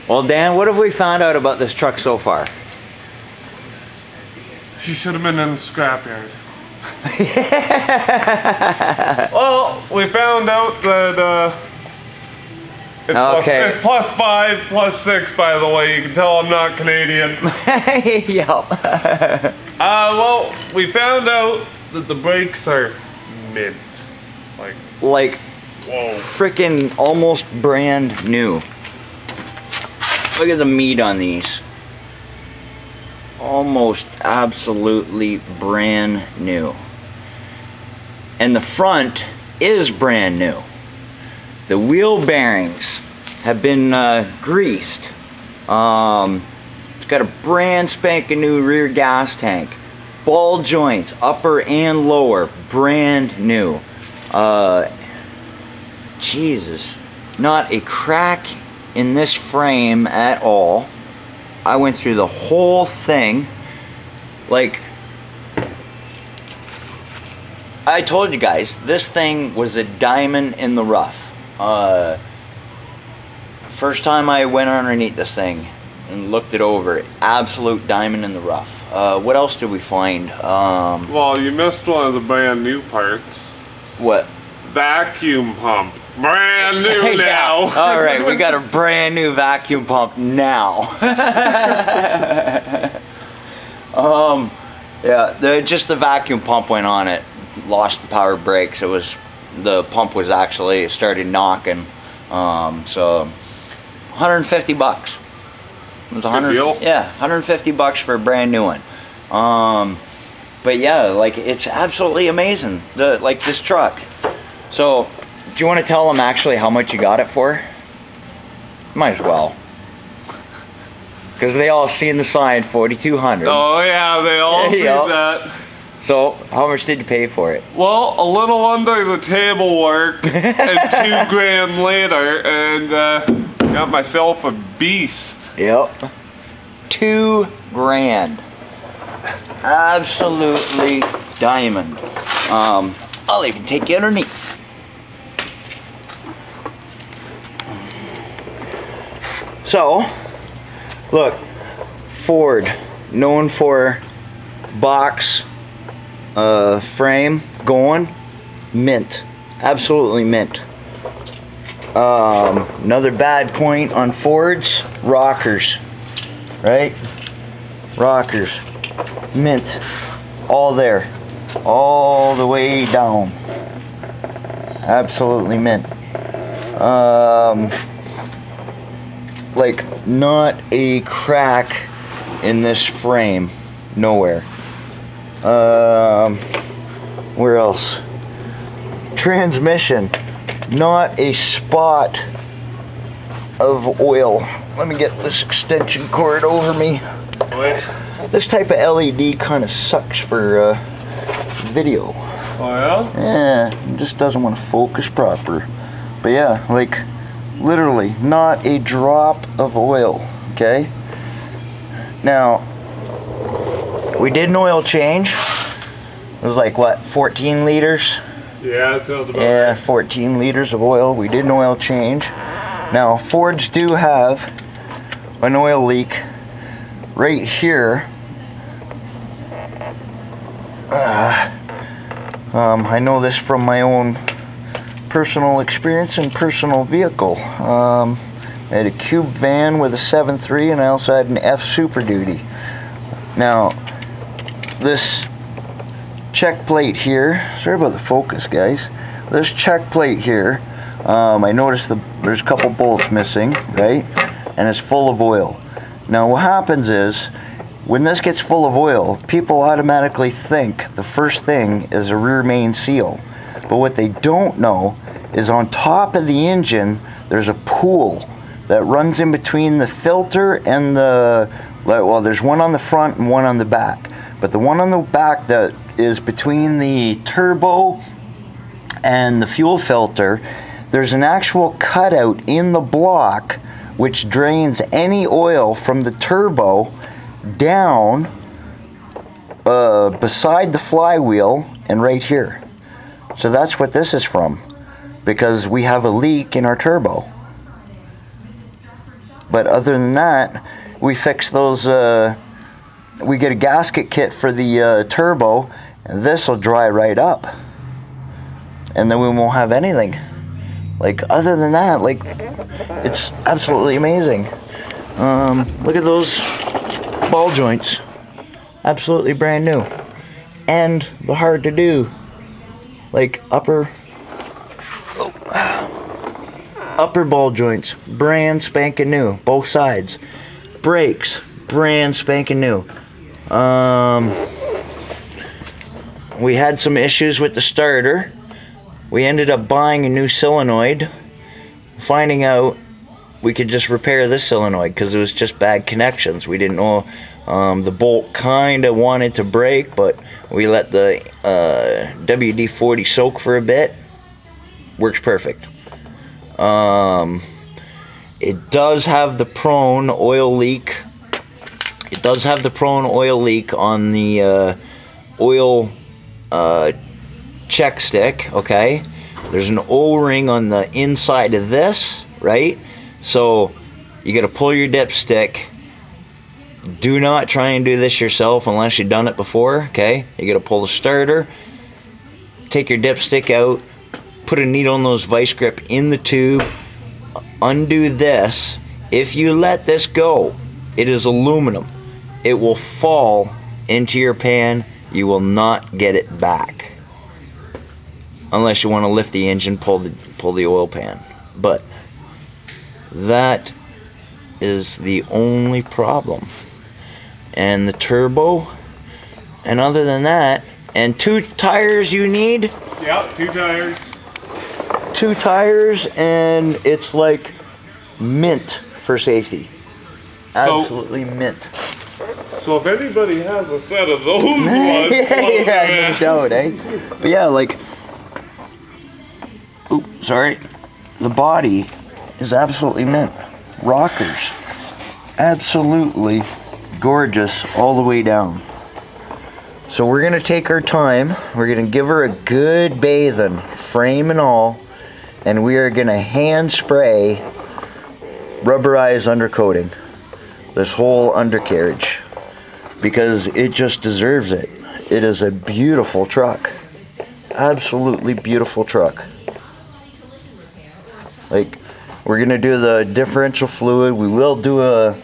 Well, Dan, what have we found out about this truck so far? She should have been in the scrapyard. Well, we found out that it's Okay. plus 5, plus 6, by the way. You can tell I'm not Canadian. Yep. Well, we found out that the brakes are mint. Like, Whoa. freaking almost brand new. Look at the meat on these. Almost absolutely brand new. And the front is brand new. The wheel bearings have been greased. It's got a brand spanking new rear gas tank. Ball joints, upper and lower, brand new. Jesus, not a crack in this frame at all. I went through the whole thing. Like, I told you guys, this thing was a diamond in the rough. First time I went underneath this thing and looked it over, absolute diamond in the rough. What else did we find? Well, you missed one of the brand new parts. What? Vacuum pump. Brand new now. Yeah. All right, we got a brand new vacuum pump now. Yeah, just the vacuum pump went on it. Lost the power brakes. It was, the pump was actually started knocking. So 150 bucks. It was 100. Good deal. Yeah, 150 bucks for a brand new one. But yeah, like, it's absolutely amazing. Like this truck. So, do you want to tell them actually how much you got it for? Might as well. Because they all seen the sign, 4,200. Oh yeah, they all see that. So, how much did you pay for it? Well, a little under the table work and $2,000 later, and got myself a beast. Yep. $2,000. Absolutely diamond. I'll even take you underneath. So, look, Ford, known for box frame going, mint, absolutely mint. Another bad point on Fords, rockers, right? Rockers, mint, all there, all the way down, absolutely mint. Like, not a crack in this frame, nowhere. Where else? Transmission, not a spot of oil. Let me get this extension cord over me. This type of LED kind of sucks for video. Oh yeah? Yeah, it just doesn't want to focus proper. But yeah, like, literally not a drop of oil. Okay, now we did an oil change. It was like, what, 14 liters? Yeah, that sounds about Yeah, right. 14 liters of oil. We did an oil change. Now, Fords do have an oil leak right here. I know this from my own personal experience and personal vehicle. I had a Cube van with a 7.3, and I also had an F Super Duty. Now, this check plate here, sorry about the focus, guys. This check plate here, I noticed there's a couple bolts missing, right? And it's full of oil. Now, what happens is, when this gets full of oil, people automatically think the first thing is a rear main seal. But what they don't know is on top of the engine, there's a pool that runs in between the filter and the, well, there's one on the front and one on the back. But the one on the back that is between the turbo and the fuel filter, there's an actual cutout in the block which drains any oil from the turbo down beside the flywheel and right here. So that's what this is from, because we have a leak in our turbo. But other than that, we fix those. We get a gasket kit for the turbo, and this will dry right up, and then we won't have anything. Like, other than that, like, it's absolutely amazing. Look at those ball joints, absolutely brand new, and the hard to do, like upper ball joints, brand spanking new, both sides. Brakes, brand spanking new. We had some issues with the starter. We ended up buying a new solenoid, finding out we could just repair this solenoid because it was just bad connections. We didn't know, the bolt kind of wanted to break, but we let the WD-40 soak for a bit. Works perfect. It does have the prone oil leak. It does have the prone oil leak on the oil check stick, okay? There's an O-ring on the inside of this, right? So you gotta pull your dipstick. Do not try and do this yourself unless you've done it before, okay? You gotta pull the starter, take your dipstick out, put a needle in those vice grip in the tube, undo this. If you let this go, it is aluminum. It will fall into your pan. You will not get it back unless you want to lift the engine, pull the oil pan. But that is the only problem. And the turbo, and other than that, and 2 tires you need. Yeah, 2 tires. 2 tires, and it's like mint for safety. Absolutely mint. So if anybody has a set of those ones, yeah, no doubt, eh? But yeah, like, sorry, the body is absolutely mint. Rockers, absolutely gorgeous all the way down. So we're gonna take our time. We're gonna give her a good bathing, frame and all, and we are gonna hand spray rubberized undercoating this whole undercarriage because it just deserves it. It is a beautiful truck, absolutely beautiful truck. Like, we're gonna do the differential fluid. We will do a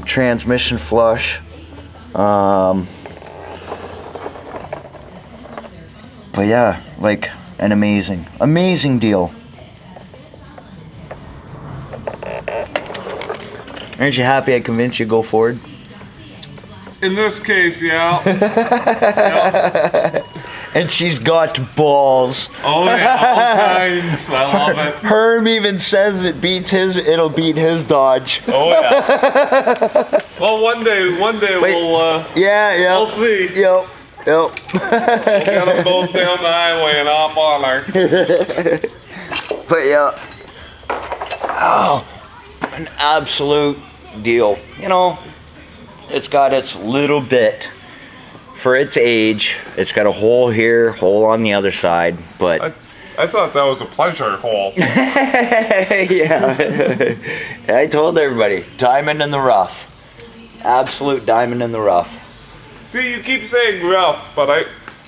transmission flush. But yeah, like an amazing deal. Aren't you happy I convinced you to go forward? In this case, yeah. And she's got balls. Oh yeah, all kinds. I love it. Herm even says it'll beat his Dodge. Oh yeah. Well, one day we'll Yeah. we'll see. Yep. We'll get them both down the highway and hop on her. But yeah. Oh, an absolute deal. You know, it's got its little bit. For its age, it's got a hole here, hole on the other side, but I thought that was a pleasure hole. yeah. I told everybody, diamond in the rough. Absolute diamond in the rough. See, you keep saying rough, but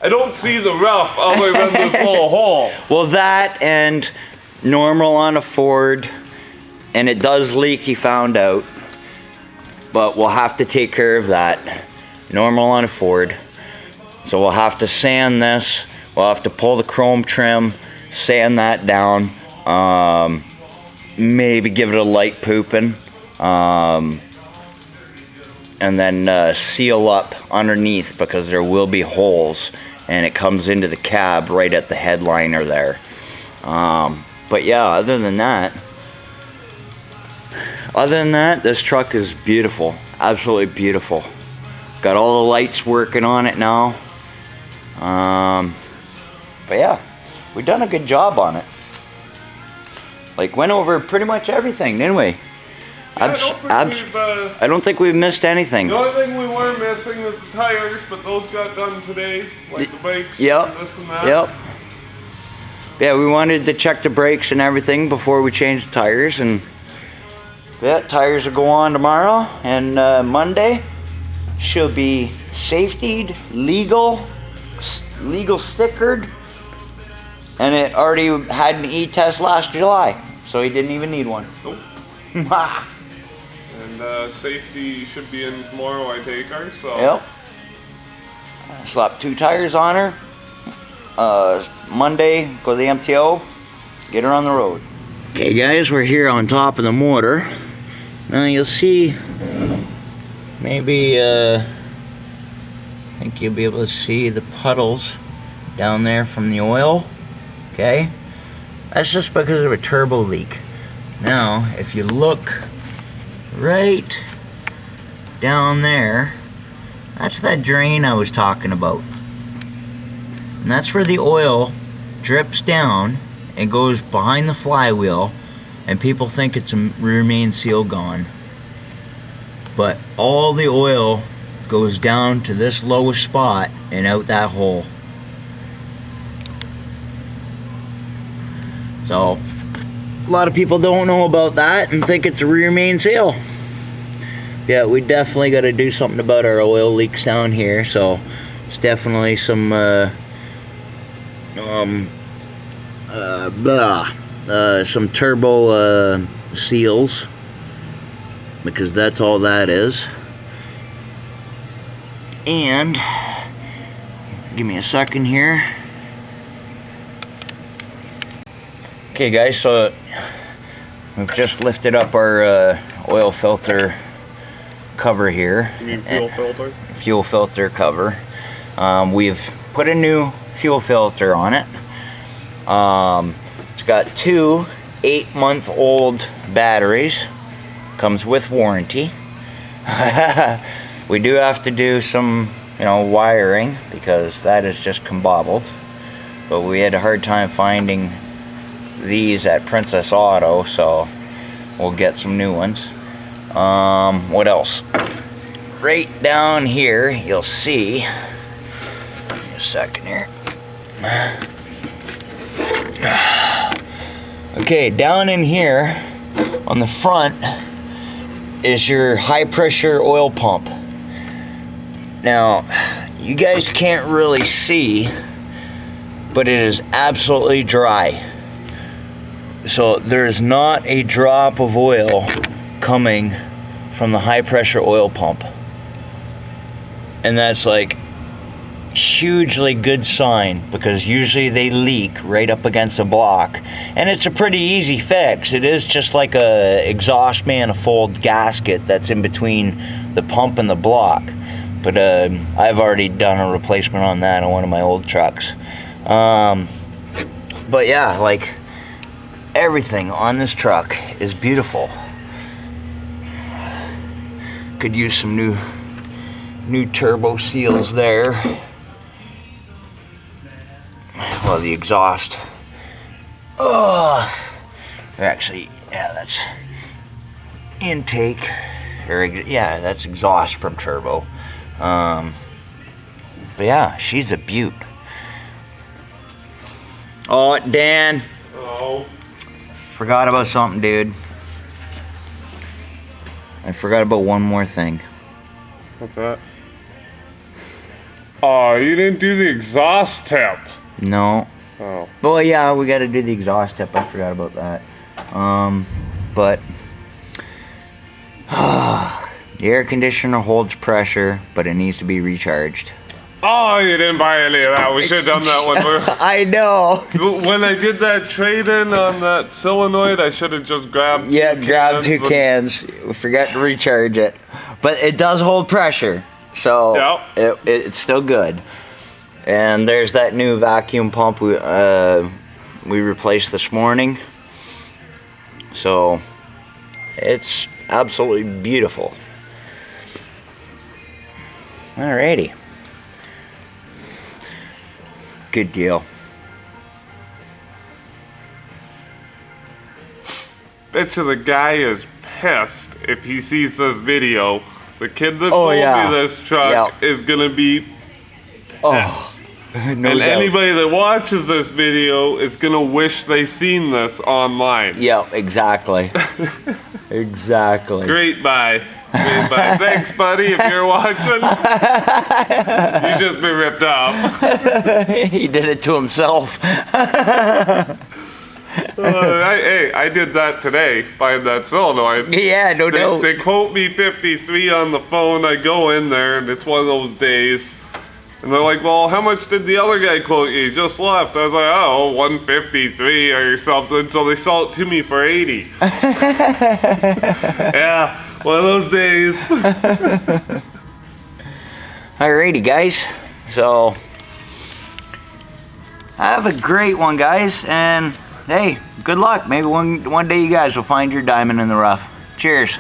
I don't see the rough other than this little hole. Well, that and normal on a Ford, and it does leak, he found out, but we'll have to take care of that. Normal on a Ford. So we'll have to sand this. We'll have to pull the chrome trim, sand that down, maybe give it a light pooping, and then seal up underneath because there will be holes and it comes into the cab right at the headliner there. But yeah, other than that, this truck is beautiful, absolutely beautiful. Got all the lights working on it now. But yeah, we've done a good job on it. Like, went over pretty much everything, didn't we? Yeah, I don't think we've missed anything. The only thing we were missing is the tires, but those got done today, like the brakes and this and that. Yep. Yeah, we wanted to check the brakes and everything before we changed the tires, and Yeah, tires will go on tomorrow, and Monday she'll be safetied, legal stickered, and it already had an E-test last July, so he didn't even need one. Nope. And safety should be in tomorrow, I take her, so. Yep. Slap 2 tires on her. Monday, go to the MTO, get her on the road. Okay guys, we're here on top of the motor. Now you'll see, maybe, I think you'll be able to see the puddles down there from the oil, okay? That's just because of a turbo leak. Now, if you look right down there, that's that drain I was talking about. And that's where the oil drips down and goes behind the flywheel, and people think it's a remain seal gone. But all the oil goes down to this lowest spot and out that hole. So, a lot of people don't know about that and think it's a rear main seal. Yeah, we definitely got to do something about our oil leaks down here, so it's definitely some some turbo seals, because that's all that is. And give me a second here. Okay guys, so we've just lifted up our oil filter cover here. You mean fuel filter? Fuel filter cover. We've put a new fuel filter on it. It's got 2 8-month-old batteries. Comes with warranty. We do have to do some, wiring, because that is just combobbled. But we had a hard time finding these at Princess Auto, so we'll get some new ones. What else? Right down here, you'll see. Give me a second here. Okay, down in here on the front is your high pressure oil pump. Now, you guys can't really see, but it is absolutely dry. So there's not a drop of oil coming from the high pressure oil pump. And that's like hugely good sign, because usually they leak right up against a block, and it's a pretty easy fix. It is just like a exhaust manifold gasket that's in between the pump and the block. But I've already done a replacement on that on one of my old trucks. But yeah, like everything on this truck is beautiful. Could use some new turbo seals there. Well, the exhaust. Oh, actually, yeah, that's intake. Or yeah, that's exhaust from turbo. But yeah, she's a beaut. Oh, Dan. Oh. Forgot about something, dude. I forgot about one more thing. What's that? Oh, you didn't do the exhaust tip. No. Oh. Well, yeah, we got to do the exhaust tip. I forgot about that. But the air conditioner holds pressure, but it needs to be recharged. Oh, you didn't buy any of that. We should have done that one. I know. When I did that trade-in on that solenoid, I should have just grabbed grab 2 cans. We forgot to recharge it. But it does hold pressure, so yep. it's still good. And there's that new vacuum pump we replaced this morning. So it's absolutely beautiful. Alrighty. Good deal. Bet you the guy is pissed if he sees this video. The kid that sold me this truck is gonna be pissed. and doubt. anybody that watches this video is gonna wish they seen this online. Yeah, exactly. Exactly. Great buy. Great buy. Thanks, buddy, if you're watching. You just been ripped off. He did it to himself. I did that today, buying that solenoid. Yeah, no doubt. They quote me 53 on the phone. I go in there, and it's one of those days. And they're like, well, how much did the other guy quote you? He just left. I was like, oh, 153 or something. So they sold it to me for 80. Yeah, one of those days. Alrighty, guys. So, have a great one, guys. And, hey, good luck. Maybe one day you guys will find your diamond in the rough. Cheers.